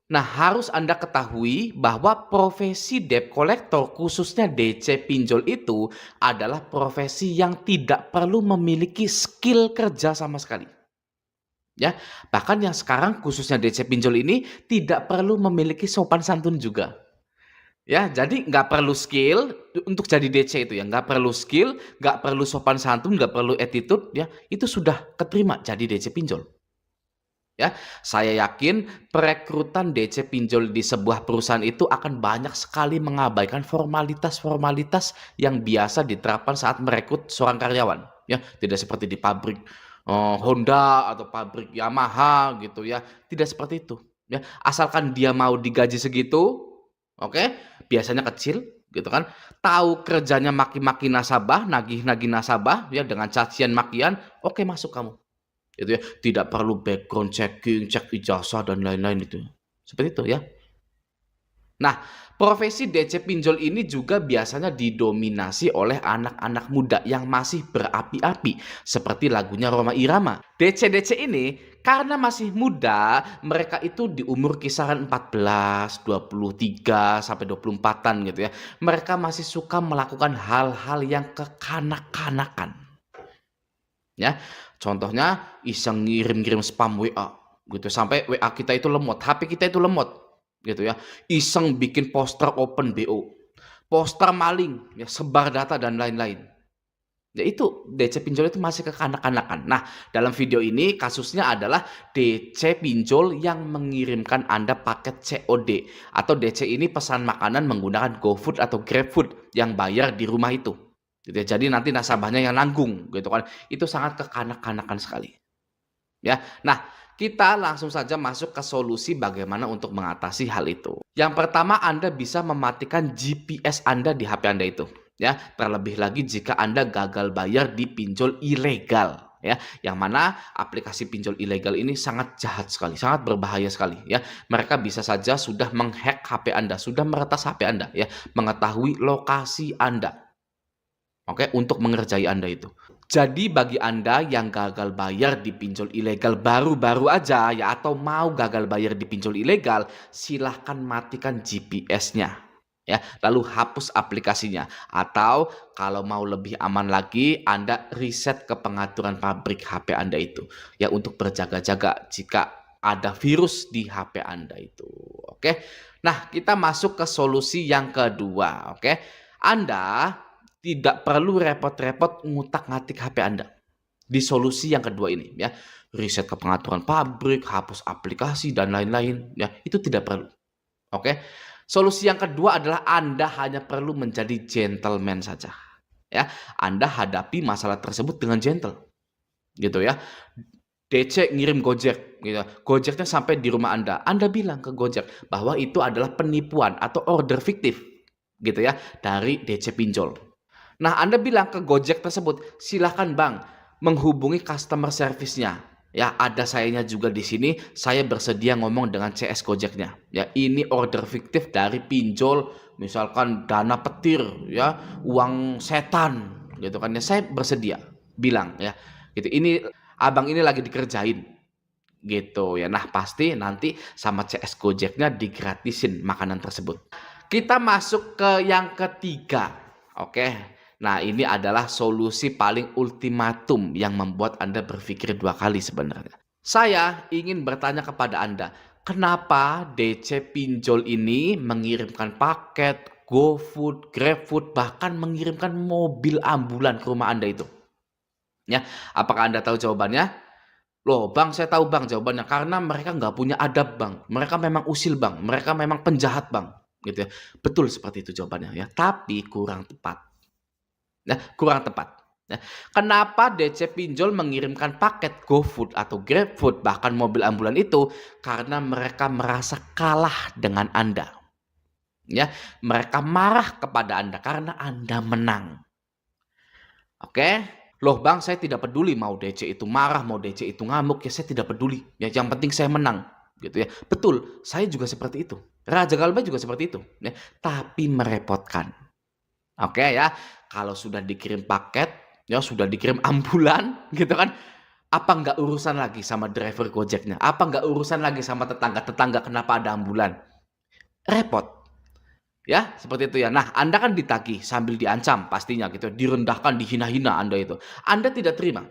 Nah, harus Anda ketahui bahwa profesi debt collector, khususnya DC pinjol itu adalah profesi yang tidak perlu memiliki skill kerja sama sekali. Ya, bahkan yang sekarang khususnya DC pinjol ini tidak perlu memiliki sopan santun juga. Ya, jadi nggak perlu skill untuk jadi DC itu ya, nggak perlu skill, nggak perlu sopan santun, nggak perlu attitude ya, itu sudah keterima jadi DC pinjol. Ya, saya yakin perekrutan DC pinjol di sebuah perusahaan itu akan banyak sekali mengabaikan formalitas-formalitas yang biasa diterapkan saat merekrut seorang karyawan. Ya, tidak seperti di pabrik Honda atau pabrik Yamaha gitu ya. Tidak seperti itu. Ya, asalkan dia mau digaji segitu, oke, biasanya kecil gitu kan. Tahu kerjanya maki-maki nasabah, nagih-nagih nasabah ya dengan cacian makian, oke masuk kamu itu ya, tidak perlu background checking, cek ijazah dan lain-lain itu. Seperti itu ya. Nah, profesi DC pinjol ini juga biasanya didominasi oleh anak-anak muda yang masih berapi-api, seperti lagunya Rhoma Irama. DC-DC ini karena masih muda, mereka itu di umur kisaran 14, 23 sampai 24-an gitu ya. Mereka masih suka melakukan hal-hal yang kekanak-kanakan. Ya, contohnya iseng ngirim-ngirim spam WA gitu, sampai WA kita itu lemot, HP kita itu lemot gitu ya. Iseng bikin poster open BO, poster maling, ya sebar data dan lain-lain. Ya itu DC pinjol itu masih kekanak-kanakan. Nah, dalam video ini kasusnya adalah DC pinjol yang mengirimkan Anda paket COD atau DC ini pesan makanan menggunakan GoFood atau GrabFood yang bayar di rumah itu. Gitu ya. Jadi nanti nasabahnya yang nanggung gitu kan. Itu sangat kekanak-kanakan sekali. Ya. Nah, kita langsung saja masuk ke solusi bagaimana untuk mengatasi hal itu. Yang pertama, Anda bisa mematikan GPS Anda di HP Anda itu. Ya, terlebih lagi jika Anda gagal bayar di pinjol ilegal. Ya, yang mana aplikasi pinjol ilegal ini sangat jahat sekali, sangat berbahaya sekali. Ya, mereka bisa saja sudah menghack HP Anda, sudah meretas HP Anda, ya, mengetahui lokasi Anda. Oke, untuk mengerjai Anda itu. Jadi bagi Anda yang gagal bayar di pinjol ilegal baru-baru aja ya atau mau gagal bayar di pinjol ilegal, silahkan matikan GPS-nya ya, lalu hapus aplikasinya atau kalau mau lebih aman lagi Anda reset ke pengaturan pabrik HP Anda itu ya untuk berjaga-jaga jika ada virus di HP Anda itu. Oke. Nah, kita masuk ke solusi yang kedua, oke. Anda tidak perlu repot-repot ngutak-ngatik HP Anda. Di solusi yang kedua ini ya, reset ke pengaturan pabrik, hapus aplikasi dan lain-lain ya, itu tidak perlu. Oke. Solusi yang kedua adalah Anda hanya perlu menjadi gentleman saja. Ya, Anda hadapi masalah tersebut dengan gentle. Gitu ya. DC ngirim Gojek gitu. Gojeknya sampai di rumah Anda. Anda bilang ke Gojek bahwa itu adalah penipuan atau order fiktif gitu ya dari DC pinjol. Nah, Anda bilang ke Gojek tersebut, "Silahkan Bang, menghubungi customer service-nya. Ya, ada sayanya juga di sini, saya bersedia ngomong dengan CS Gojeknya. Ya, ini order fiktif dari pinjol, misalkan dana petir, ya, uang setan, gitu kan ya. Saya bersedia." Bilang ya. Gitu. Ini Abang ini lagi dikerjain gitu ya. Nah, pasti nanti sama CS Gojeknya digratisin makanan tersebut. Kita masuk ke yang ketiga. Oke. Nah, ini adalah solusi paling ultimatum yang membuat Anda berpikir dua kali sebenarnya. Saya ingin bertanya kepada Anda, kenapa DC pinjol ini mengirimkan paket, GoFood, GrabFood, bahkan mengirimkan mobil ambulan ke rumah Anda itu? Ya, apakah Anda tahu jawabannya? Loh, Bang, saya tahu Bang jawabannya. Karena mereka nggak punya adab, Bang. Mereka memang usil, Bang. Mereka memang penjahat, Bang. Gitu ya. Betul seperti itu jawabannya ya. Tapi kurang tepat. Nah, kurang tepat. Ya. Kenapa DC pinjol mengirimkan paket GoFood atau GrabFood bahkan mobil ambulan itu? Karena mereka merasa kalah dengan Anda. Ya, mereka marah kepada Anda karena Anda menang. Oke? Loh Bang, saya tidak peduli mau DC itu marah, mau DC itu ngamuk, ya saya tidak peduli. Ya, yang penting saya menang, gitu ya. Betul, saya juga seperti itu. Raja Galba juga seperti itu, ya. Tapi merepotkan. Oke ya, kalau sudah dikirim paket, ya sudah dikirim ambulan, gitu kan. Apa nggak urusan lagi sama driver Gojeknya? Apa nggak urusan lagi sama tetangga-tetangga kenapa ada ambulan? Repot. Ya, seperti itu ya. Nah, Anda kan ditagih sambil diancam pastinya gitu, direndahkan, dihina-hina Anda itu. Anda tidak terima,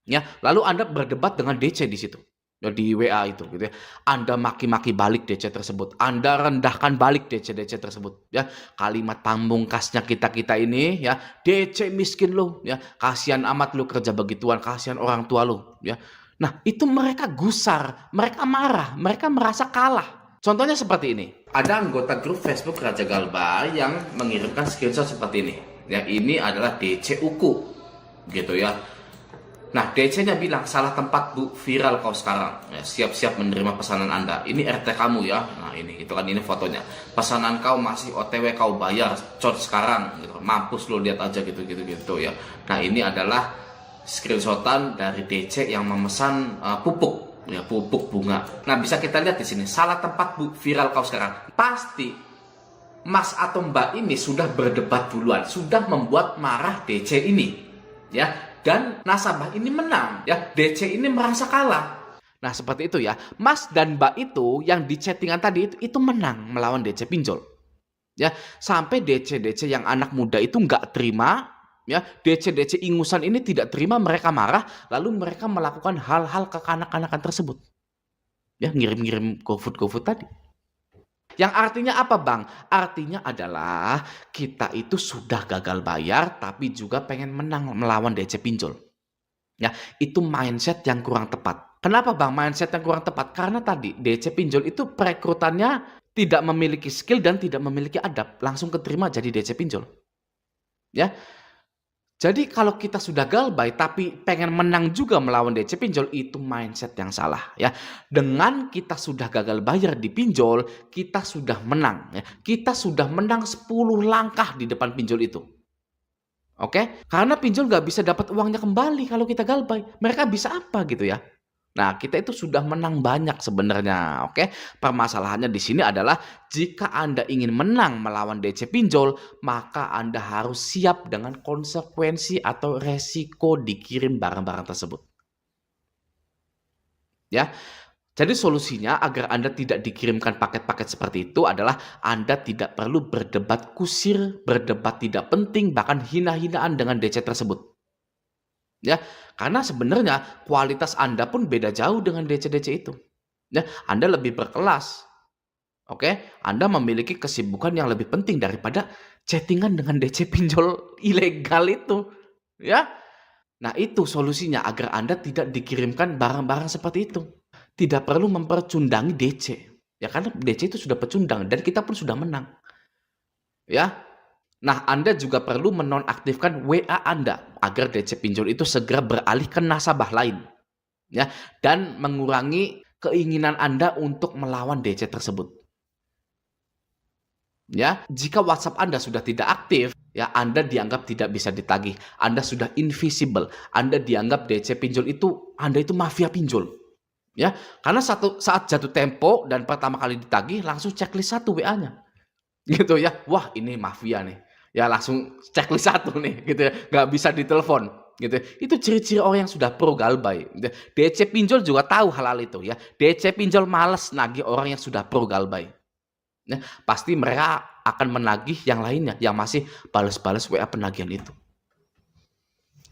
ya. Lalu Anda berdebat dengan DC di situ. Ya, di WA itu gitu ya. Anda maki-maki balik DC tersebut. Anda rendahkan balik DC-DC tersebut ya. Kalimat pamungkasnya kita-kita ini ya, DC miskin lu ya. Kasihan amat lu kerja begituan, kasihan orang tua lu ya. Nah, itu mereka gusar, mereka marah, mereka merasa kalah. Contohnya seperti ini. Ada anggota grup Facebook Raja Galba yang mengirimkan screenshot seperti ini. Ya, ini adalah DC Uku. Gitu ya. Nah, DC-nya bilang, salah tempat Bu, viral kau sekarang. Ya, siap-siap menerima pesanan Anda. Ini RT kamu ya. Nah, ini ini fotonya. Pesanan kau masih OTW kau bayar, cot sekarang gitu. Mampus lo, lihat aja gitu ya. Nah, ini adalah screenshotan dari DC yang memesan pupuk. Ya, pupuk bunga. Nah, bisa kita lihat di sini, salah tempat Bu, viral kau sekarang. Pasti Mas atau Mbak ini sudah berdebat duluan, sudah membuat marah DC ini. Ya, dan nasabah ini menang. Ya, DC ini merasa kalah. Nah, seperti itu ya. Mas dan Mbak itu yang di chattingan tadi itu menang melawan DC pinjol. Ya, sampai DC-DC yang anak muda itu nggak terima. Ya, DC-DC ingusan ini tidak terima, mereka marah, lalu mereka melakukan hal-hal kekanak-kanakan tersebut. Ya, ngirim-ngirim GoFood tadi. Yang artinya apa, Bang? Artinya adalah kita itu sudah gagal bayar, tapi juga pengen menang melawan DC pinjol. Ya, itu mindset yang kurang tepat. Kenapa, Bang, mindset yang kurang tepat? Karena tadi DC pinjol itu perekrutannya tidak memiliki skill dan tidak memiliki adab, langsung keterima jadi DC pinjol. Ya. Jadi kalau kita sudah galbay tapi pengen menang juga melawan DC pinjol, itu mindset yang salah ya. Dengan kita sudah gagal bayar di pinjol, kita sudah menang ya. Kita sudah menang 10 langkah di depan pinjol itu. Oke? Karena pinjol nggak bisa dapat uangnya kembali kalau kita galbay. Mereka bisa apa gitu ya? Nah, kita itu sudah menang banyak sebenarnya, oke? Permasalahannya di sini adalah jika Anda ingin menang melawan DC pinjol, maka Anda harus siap dengan konsekuensi atau resiko dikirim barang-barang tersebut. Ya. Jadi solusinya agar Anda tidak dikirimkan paket-paket seperti itu adalah Anda tidak perlu berdebat kusir, berdebat tidak penting, bahkan hina-hinaan dengan DC tersebut. Ya, karena sebenarnya kualitas Anda pun beda jauh dengan DC-DC itu. Ya, Anda lebih berkelas. Oke, Anda memiliki kesibukan yang lebih penting daripada chattingan dengan DC pinjol ilegal itu. Ya. Nah, itu solusinya agar Anda tidak dikirimkan barang-barang seperti itu. Tidak perlu mempercundangi DC. Ya, karena DC itu sudah pecundang dan kita pun sudah menang. Ya. Nah, Anda juga perlu menonaktifkan WA Anda agar DC pinjol itu segera beralih ke nasabah lain. Ya, dan mengurangi keinginan Anda untuk melawan DC tersebut. Ya, jika WhatsApp Anda sudah tidak aktif, ya Anda dianggap tidak bisa ditagih. Anda sudah invisible. Anda dianggap DC pinjol itu Anda itu mafia pinjol. Ya, karena saat jatuh tempo dan pertama kali ditagih langsung checklist 1 WA-nya. Gitu ya. Wah, ini mafia nih. Ya langsung checklist 1 nih gitu ya. Nggak bisa ditelepon gitu ya. Itu ciri-ciri orang yang sudah pro galbay. Gitu. DC pinjol juga tahu hal-hal itu ya. DC pinjol males nagih orang yang sudah pro galbay. Ya, pasti mereka akan menagih yang lainnya yang masih balas-balas WA penagihan itu.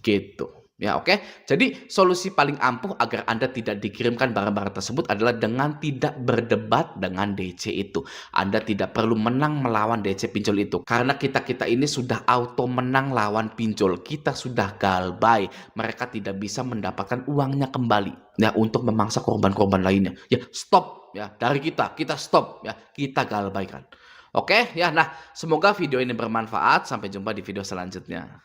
Gitu. Ya, oke. Jadi solusi paling ampuh agar Anda tidak dikirimkan barang-barang tersebut adalah dengan tidak berdebat dengan DC itu. Anda tidak perlu menang melawan DC pinjol itu. Karena kita-kita ini sudah auto menang lawan pinjol. Kita sudah galbay. Mereka tidak bisa mendapatkan uangnya kembali. Ya, untuk memangsa korban-korban lainnya. Ya, stop. Ya, dari kita stop. Ya, kita galbaykan. Oke, ya. Nah, semoga video ini bermanfaat. Sampai jumpa di video selanjutnya.